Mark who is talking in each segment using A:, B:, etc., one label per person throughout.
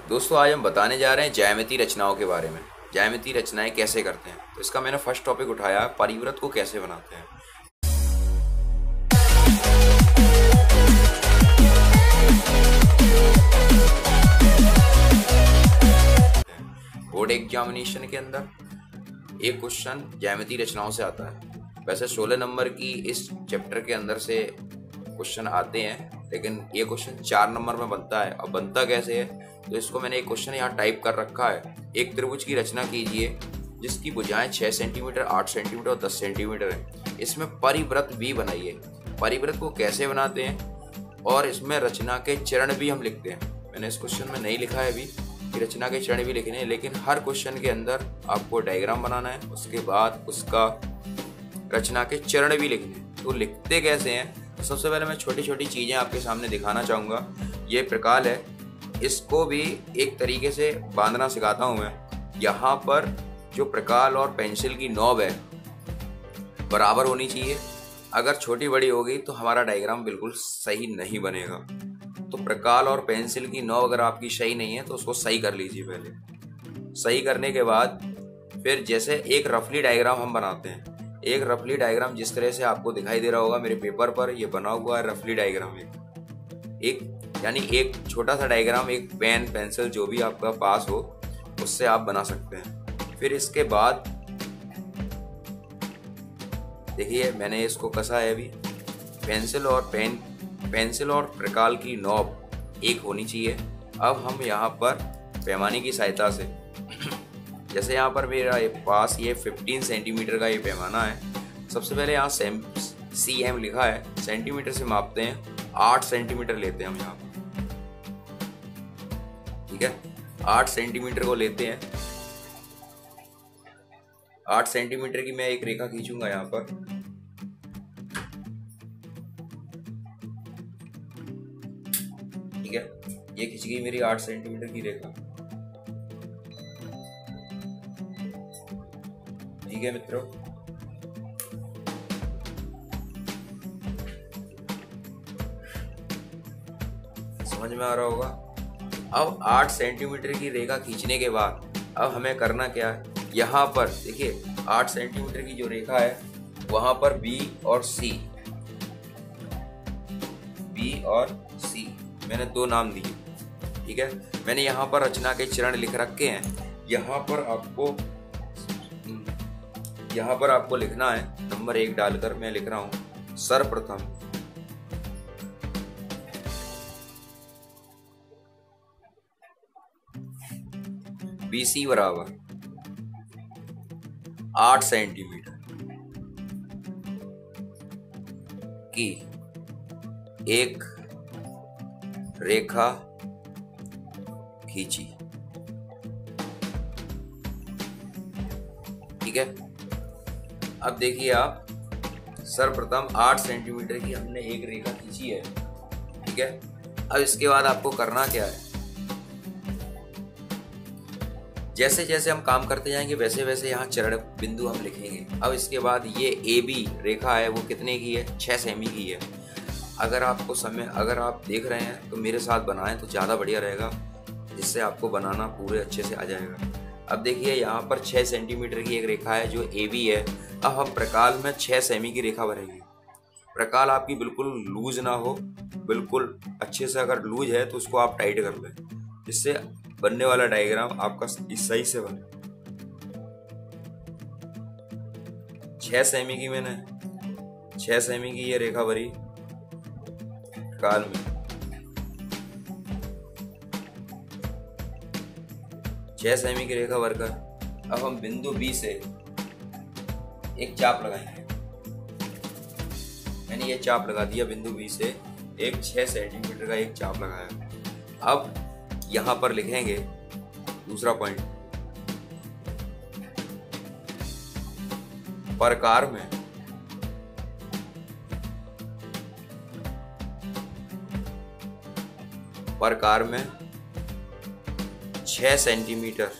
A: दोस्तों आज हम बताने जा रहे हैं ज्यामितीय रचनाओं के बारे में। ज्यामितीय रचनाएं कैसे करते हैं, तो इसका मैंने फर्स्ट टॉपिक उठाया है, परिवृत्त को कैसे बनाते हैं। बोर्ड एग्जामिनेशन के अंदर एक क्वेश्चन ज्यामितीय रचनाओं से आता है। वैसे 16 नंबर की इस चैप्टर के अंदर से क्वेश्चन आते हैं, लेकिन ये क्वेश्चन 4 नंबर में बनता है। अब बनता कैसे है, तो इसको मैंने एक क्वेश्चन यहाँ टाइप कर रखा है। एक त्रिभुज की रचना कीजिए जिसकी भुजाएं 6 सेंटीमीटर, 8 सेंटीमीटर और 10 सेंटीमीटर है। इसमें परिवृत्त भी बनाइए। परिवृत्त को कैसे बनाते हैं और इसमें रचना के चरण भी हम लिखते हैं। मैंने इस क्वेश्चन में नहीं लिखा है अभी कि रचना के चरण भी लिखने हैं, लेकिन हर क्वेश्चन के अंदर आपको डायग्राम बनाना है, उसके बाद उसका रचना के चरण भी लिखने हैं। तो लिखते कैसे हैं, सबसे पहले मैं छोटी छोटी चीज़ें आपके सामने दिखाना चाहूँगा। ये प्रकाल है, इसको भी एक तरीके से बांधना सिखाता हूँ मैं। यहाँ पर जो प्रकाल और पेंसिल की नॉब है बराबर होनी चाहिए। अगर छोटी बड़ी होगी तो हमारा डायग्राम बिल्कुल सही नहीं बनेगा। तो प्रकाल और पेंसिल की नॉब अगर आपकी सही नहीं है तो उसको सही कर लीजिए। पहले सही करने के बाद फिर जैसे एक रफली डायग्राम हम बनाते हैं। एक रफली डायग्राम जिस तरह से आपको दिखाई दे रहा होगा मेरे पेपर पर, ये बना हुआ है रफली डायग्राम। एक यानी एक छोटा सा डायग्राम एक पेन पेंसिल जो भी आपका पास हो उससे आप बना सकते हैं। फिर इसके बाद देखिए मैंने इसको कसा है अभी। पेंसिल और प्रकाल की नॉब एक होनी चाहिए। अब हम यहाँ पर पैमाने की सहायता से जैसे यहाँ पर मेरा पास ये 15 सेंटीमीटर का ये पैमाना है। सबसे पहले यहाँ CM लिखा है, सेंटीमीटर से मापते हैं। 8 सेंटीमीटर लेते हैं हम यहाँ, ठीक है। 8 सेंटीमीटर को लेते हैं। 8 सेंटीमीटर की मैं एक रेखा खींचूंगा यहाँ पर। ठीक है, ये खींच गई मेरी 8 सेंटीमीटर की रेखा। ठीक है मित्रों, समझ में आ रहा होगा। अब 8 सेंटीमीटर की रेखा खींचने के बाद अब हमें करना क्या है, यहाँ पर देखिए 8 सेंटीमीटर की जो रेखा है वहां पर B और C मैंने 2 नाम दिए, ठीक है। मैंने यहाँ पर रचना के चरण लिख रखे हैं। यहाँ पर आपको लिखना है नंबर 1 डालकर। मैं लिख रहा हूं सर्वप्रथम BC बराबर 8 सेंटीमीटर की एक रेखा खींची, ठीक है। अब देखिए आप, सर्वप्रथम 8 सेंटीमीटर की हमने एक रेखा खींची है, ठीक है। अब इसके बाद आपको करना क्या है, जैसे जैसे हम काम करते जाएंगे वैसे वैसे यहाँ चरण बिंदु हम लिखेंगे। अब इसके बाद ये AB रेखा है वो कितने की है, 6 सेमी की है। अगर आप देख रहे हैं तो मेरे साथ बनाएं तो ज़्यादा बढ़िया रहेगा, जिससे आपको बनाना पूरे अच्छे से आ जाएगा। अब देखिए यहाँ पर 6 सेंटीमीटर की एक रेखा है जो AB है। अब हम प्रकाल में 6 सेमी की रेखा बनेगी। प्रकाल आपकी बिल्कुल लूज ना हो, बिल्कुल अच्छे से अगर लूज है तो उसको आप टाइट कर लें, जिससे बनने वाला डायग्राम आपका सही से बने। 6 सेमी की मैंने 6 सेमी की ये रेखा भरी प्रकाल में। 6 सेमी की रेखा भरकर अब हम बिंदु B से एक चाप लगाएंगे। मैंने ये चाप लगा दिया, बिंदु B से एक 6 सेंटीमीटर का एक चाप लगाया। अब यहां पर लिखेंगे दूसरा पॉइंट, प्रकार में 6 सेंटीमीटर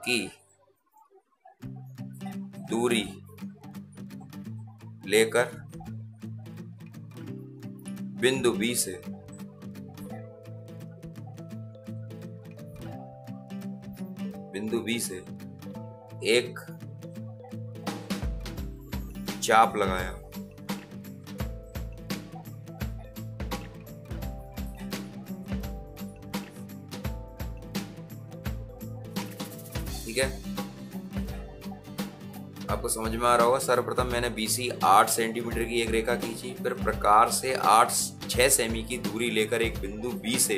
A: की दूरी लेकर बिंदु B से बिंदु बी से एक चाप लगाया, ठीक है। आपको समझ में आ रहा होगा। सर्वप्रथम मैंने BC 8 सेंटीमीटर की एक रेखा खींची, फिर प्रकार से 6 सेमी की दूरी लेकर एक बिंदु B से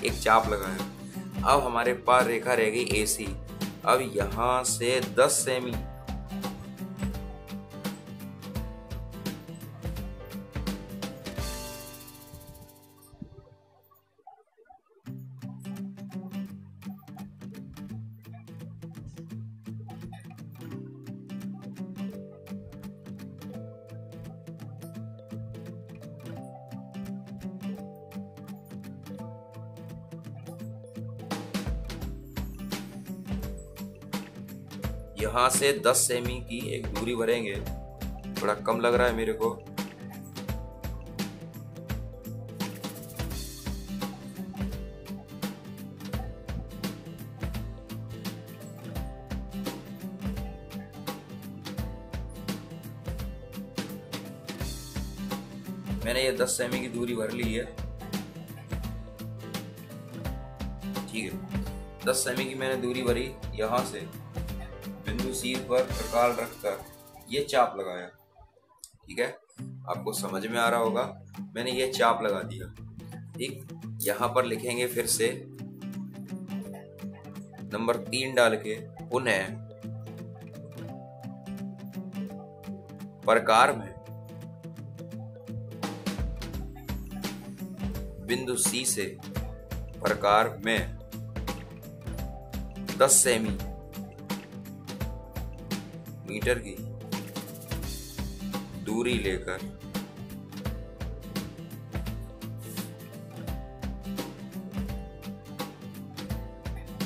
A: एक चाप लगाया। अब हमारे पास रेखा रह गई AC। अब यहां से 10 सेमी यहाँ से 10 सेमी की एक दूरी भरेंगे। थोड़ा कम लग रहा है मेरे को। मैंने ये 10 सेमी की दूरी भर ली है, ठीक है। 10 सेमी की मैंने दूरी भरी। यहाँ से बिंदु C पर प्रकार रखकर ये चाप लगाया, ठीक है। आपको समझ में आ रहा होगा। मैंने ये चाप लगा दिया, ठीक। यहाँ पर लिखेंगे फिर से नंबर 3 डाल के पुनः प्रकार में बिंदु C से प्रकार में 10 सेमी मीटर की दूरी लेकर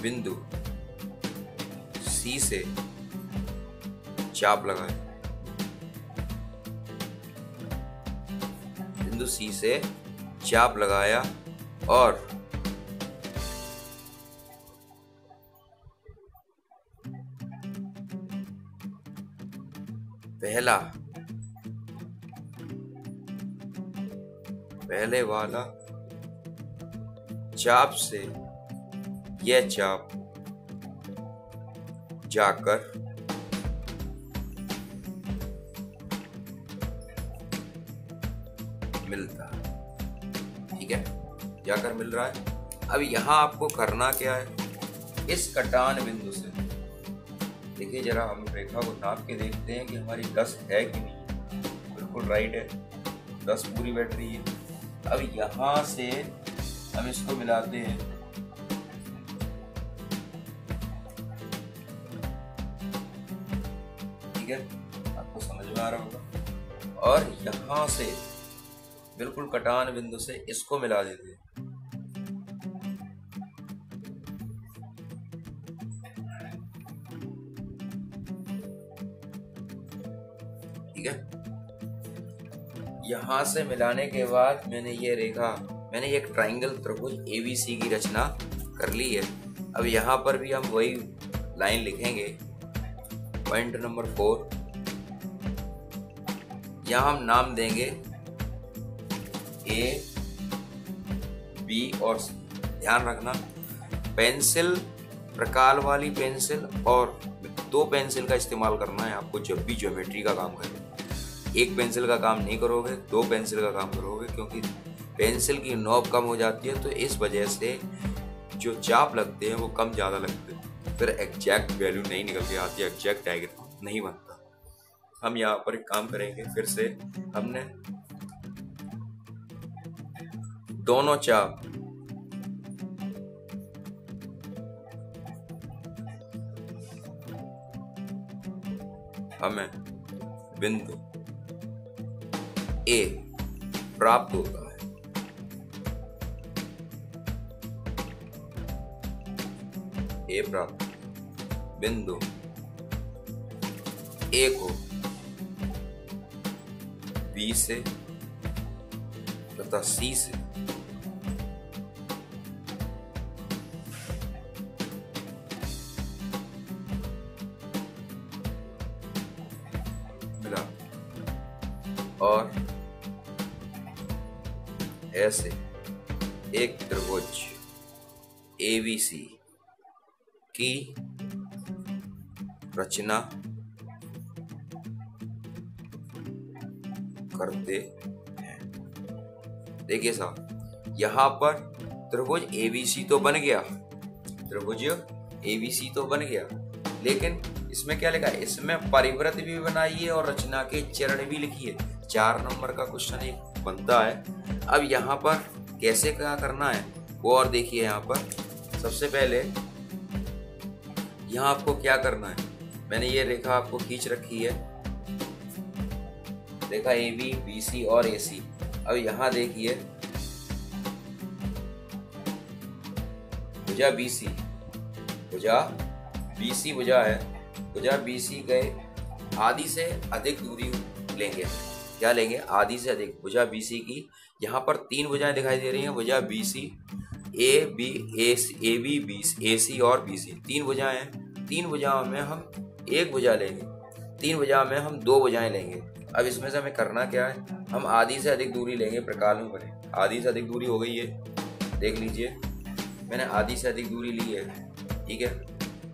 A: बिंदु C से चाप लगाएं। बिंदु C से चाप लगाया और पहले वाला चाप से यह चाप जाकर मिलता, ठीक है, जाकर मिल रहा है। अब यहां आपको करना क्या है, इस कटान बिंदु से देखिए जरा, हम रेखा को नाप के देखते हैं कि हमारी 10 है कि नहीं। बिल्कुल राइट है, 10 पूरी बैठ रही है। अब यहां से हम इसको मिलाते हैं, ठीक है, आपको समझ में आ रहा होगा। और यहां से बिल्कुल कटान बिंदु से इसको मिला देते हैं, ठीक है। यहां से मिलाने के बाद मैंने ये रेखा, मैंने एक ट्राइंगल त्रिभुज ABC की रचना कर ली है। अब यहां पर भी हम वही लाइन लिखेंगे। पॉइंट नंबर 4, यहां हम नाम देंगे A, B और C। ध्यान रखना, पेंसिल, प्रकार वाली पेंसिल और 2 पेंसिल का इस्तेमाल करना है आपको जब भी ज्योमेट्री का काम करें। एक पेंसिल का काम नहीं करोगे, 2 पेंसिल का काम करोगे, क्योंकि पेंसिल की नोक कम हो जाती है, तो इस वजह से जो चाप लगते हैं वो कम ज़्यादा लगते हैं, फिर एग्जैक्ट वैल्यू नहीं निकल के आती है, एग्जैक्ट डायग्राम नहीं बनता। हम यहाँ पर एक काम करेंगे, फिर से हमने दोनों चाप हमें बिंदु A प्राप्त होता है। A प्राप्त, बिंदु A को B से तथा C से और ऐसे एक त्रिभुज ABC की रचना करते हैं। देखिए साहब, यहाँ पर त्रिभुज ABC तो बन गया, त्रिभुज ABC तो बन गया, लेकिन इसमें क्या लिखा है? इसमें परिवृत्त भी बनाइए और रचना के चरण भी लिखिए। 4 नंबर का क्वेश्चन एक बनता है। अब यहाँ पर कैसे क्या करना है वो और देखिए। यहाँ पर सबसे पहले यहाँ आपको क्या करना है, मैंने ये रेखा आपको खींच रखी है, रेखा AB, BC और AC। अब यहाँ देखिए भुजा BC, भुजा BC भुजा है, भुजा BC गए आधी से अधिक दूरी लेंगे। क्या लेंगे? आधी से अधिक। भुजा BC की यहाँ पर 3 भुजाएं दिखाई दे रही हैं, भुजा BC, AB, AC और BC। 3 भुजाएं हैं, 3 भुजाओं में हम एक भुजा लेंगे, 3 भुजाओं में हम 2 भुजाएं लेंगे। अब इसमें से हमें करना क्या है? हम आधी से अधिक दूरी लेंगे, प्रकार में बने। आधी से अधिक दूरी हो गई है, देख लीजिए मैंने आधी से अधिक दूरी ली है, ठीक है।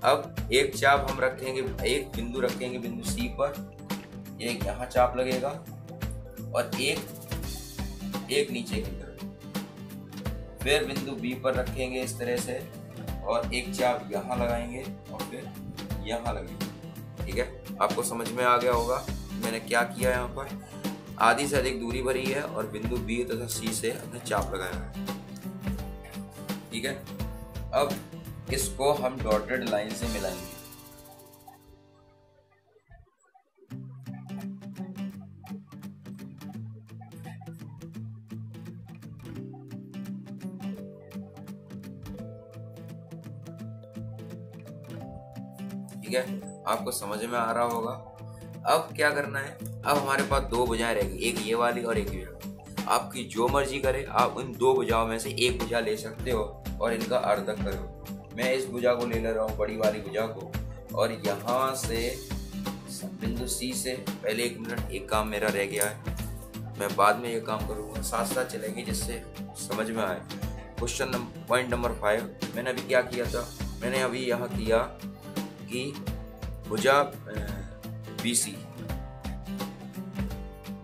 A: अब एक चाप हम रखेंगे, एक बिंदु रखेंगे बिंदु C पर, एक यहाँ चाप लगेगा और एक नीचे की तरफ। फिर बिंदु B पर रखेंगे इस तरह से और एक चाप यहाँ लगाएंगे और फिर यहाँ लगेंगे, ठीक है। आपको समझ में आ गया होगा मैंने क्या किया। यहाँ पर आधी से अधिक दूरी भरी है और बिंदु B तथा C से हमने चाप लगाया है, ठीक है। अब इसको हम डॉटेड लाइन से मिलाएंगे। ठीक है, आपको समझ में आ रहा होगा। अब क्या करना है? अब हमारे पास 2 भुजाएं रहेगी, एक ये वाली और एक ये वाली। आपकी जो मर्जी करे, आप उन 2 भुजाओं में से एक भुजा ले सकते हो और इनका अर्धक करो। मैं इस भुजा को ले रहा हूँ, बड़ी वाली भुजा को, और यहाँ से बिंदु C से पहले 1 मिनट, एक काम मेरा रह गया है, मैं बाद में ये काम करूँगा, साथ साथ चलेंगे जिससे समझ में आए। क्वेश्चन पॉइंट नंबर 5 मैंने अभी क्या किया था? मैंने अभी यहाँ किया कि भुजा BC,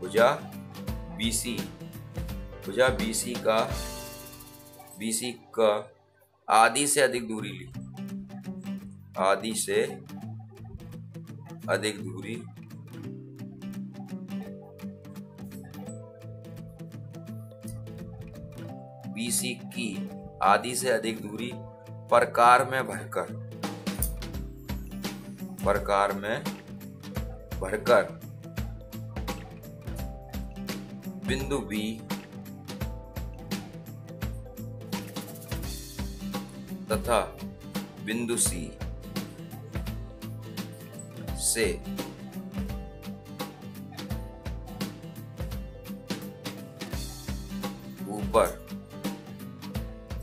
A: भुजा BC का आधी से अधिक दूरी ली, आधी से अधिक दूरी BC की आधी से अधिक दूरी प्रकार में भरकर बिंदु B तथा बिंदु C से ऊपर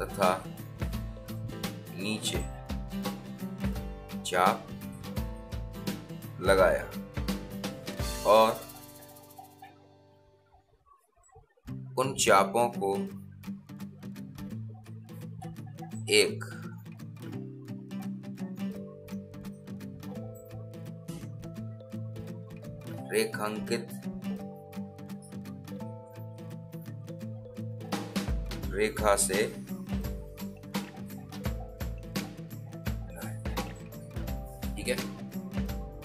A: तथा नीचे चाप लगाया और उन चापों को एक रेखांकित रेखा से ठीक है।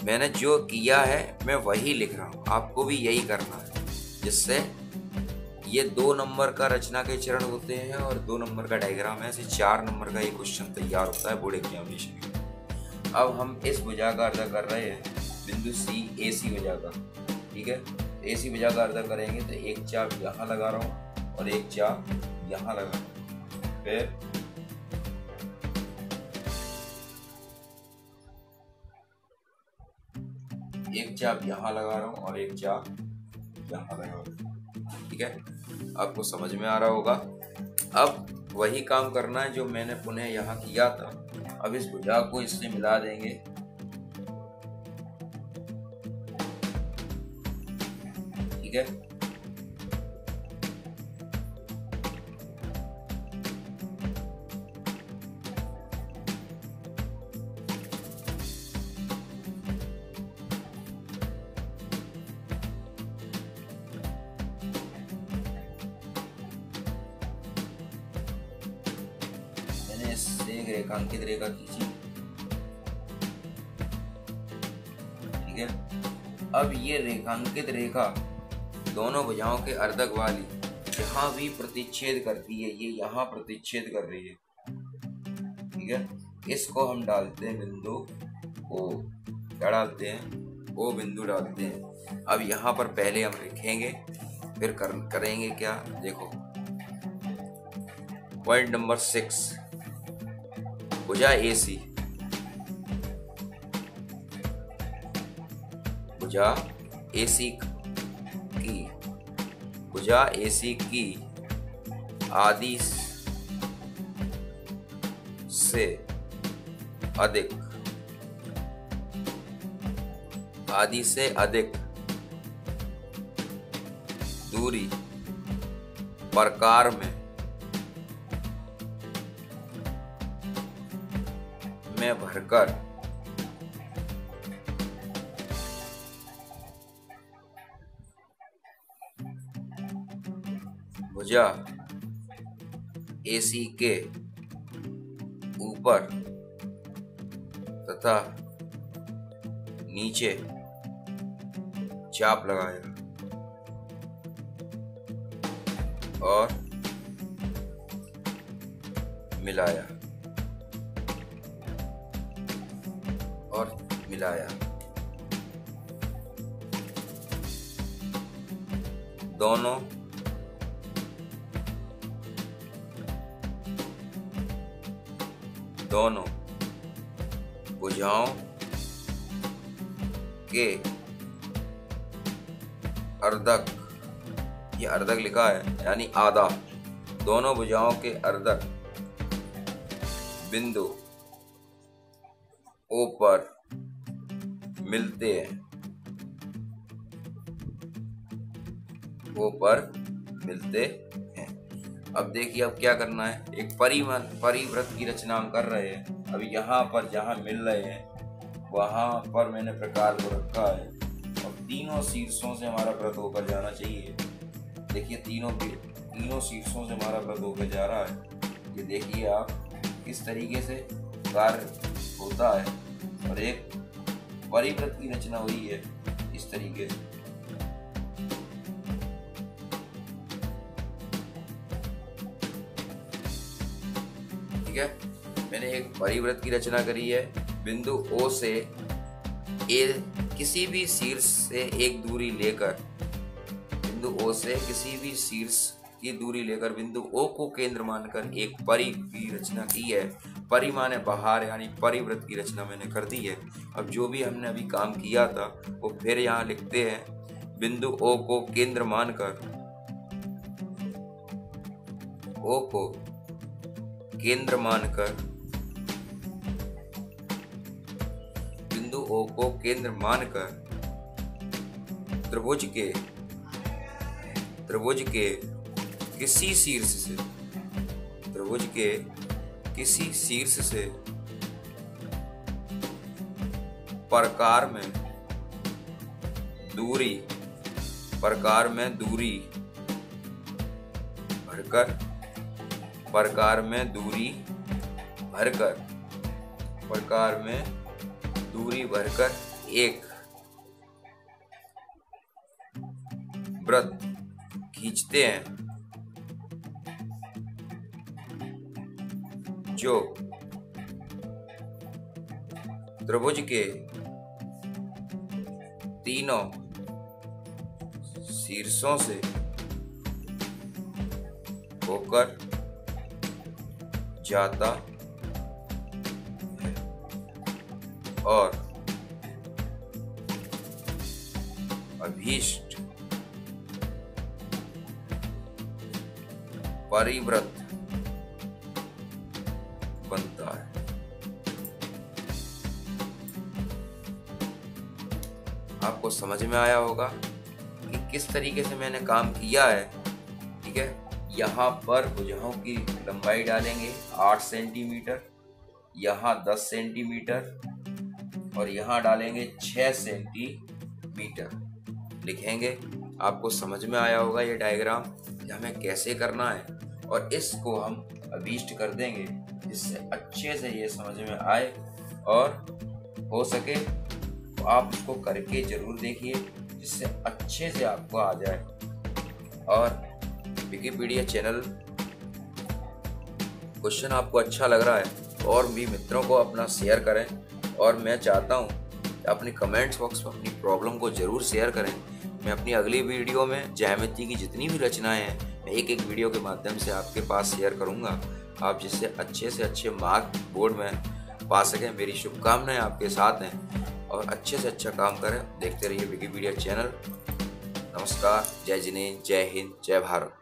A: मैंने जो किया है मैं वही लिख रहा हूं, आपको भी यही करना है, जिससे ये 2 नंबर का रचना के चरण होते हैं और 2 नंबर का डायग्राम है, ऐसे 4 नंबर का ये क्वेश्चन तैयार होता है बोर्ड एग्जामिनेशन में। अब हम इस भुजा का अर्ध कर रहे हैं बिंदु C AC भुजा का, ठीक है। AC भुजा का अर्ध करेंगे तो एक चाप यहाँ लगा रहा हूँ और एक चाप यहाँ लगा रहा हूँ, फिर एक चाप यहाँ लगा रहा हूँ और एक चाप यहाँ लगा रहा हूँ, ठीक है। आपको समझ में आ रहा होगा। अब वही काम करना है जो मैंने पुनः यहाँ किया था। अब इस भुजा को इससे मिला देंगे, ठीक है। मैंने इससे एक रेखांकित रेखा खींची, ठीक है। अब ये रेखांकित रेखा दोनों भुजाओं के अर्धक वाली जहां भी प्रतिच्छेद करती है, ये यहाँ प्रतिच्छेद कर रही है, ठीक है। इसको हम डालते हैं बिंदु ओ, क्या डालते हैं, ओ बिंदु डालते हैं। अब यहाँ पर पहले हम लिखेंगे, फिर करेंगे क्या, देखो पॉइंट नंबर 6, भुजा AC, भुजा AC की, भुजा AC की आदि से अधिक, आदि से अधिक दूरी प्रकार में भरकर भुजा AC के ऊपर तथा नीचे चाप लगाया और मिलाया और मिलाया। दोनों भुजाओं के अर्धक, ये अर्धक लिखा है यानी आधा, दोनों भुजाओं के अर्धक बिंदु O पर मिलते हैं, O पर मिलते हैं। अब देखिए अब क्या करना है, एक परिवृत्त की रचना हम कर रहे हैं। अभी यहाँ पर जहाँ मिल रहे हैं वहाँ पर मैंने प्रकार को रखा है और तीनों शीर्षों से हमारा वृत्त होकर जाना चाहिए। देखिए तीनों शीर्षों से हमारा वृत्त होकर जा रहा है। ये देखिए आप किस तरीके से कार्य होता है और एक परिवृत्त की रचना हुई है इस तरीके से। ठीक है, मैंने एक परिवृत्त की रचना करी है। बिंदु O से किसी भी शीर्ष से एक दूरी लेकर, बिंदु O से किसी भी शीर्ष की दूरी लेकर बिंदु O को केंद्र मानकर एक परि की रचना की है। परि माने बाहर, यानी परिवृत्त की रचना मैंने कर दी है। अब जो भी हमने अभी काम किया था वो फिर यहाँ लिखते हैं। बिंदु O को केंद्र मानकर, O को केंद्र मानकर, बिंदु O को केंद्र मानकर त्रिभुज के किसी शीर्ष से, त्रिभुज के किसी शीर्ष से प्रकार में दूरी भरकर, प्रकार में दूरी भरकर एक वृत्त खींचते हैं जो त्रिभुज के तीनों शीर्षों से होकर जाता है और अभीष्ट परिवृत्त बनता है। आपको समझ में आया होगा कि किस तरीके से मैंने काम किया है। ठीक है, यहाँ पर भुजाओं की लंबाई डालेंगे 8 सेंटीमीटर, यहाँ 10 सेंटीमीटर और यहाँ डालेंगे 6 सेंटीमीटर। लिखेंगे। आपको समझ में आया होगा ये डायग्राम कि हमें कैसे करना है, और इसको हम अभीष्ट कर देंगे जिससे अच्छे से ये समझ में आए, और हो सके तो आप इसको करके जरूर देखिए जिससे अच्छे से आपको आ जाए। और विकिपीडिया चैनल क्वेश्चन आपको अच्छा लग रहा है और भी मित्रों को अपना शेयर करें, और मैं चाहता हूँ कि अपने कमेंट्स बॉक्स में अपनी प्रॉब्लम को जरूर शेयर करें। मैं अपनी अगली वीडियो में ज्यामिति की जितनी भी रचनाएं हैं मैं एक एक वीडियो के माध्यम से आपके पास शेयर करूंगा, आप जिससे अच्छे से अच्छे मार्क बोर्ड में पा सकें। मेरी शुभकामनाएं आपके साथ हैं और अच्छे से अच्छा काम करें। देखते रहिए विकिपीडिया चैनल। नमस्कार, जय जिनेंद्र, जय हिंद, जय भारत।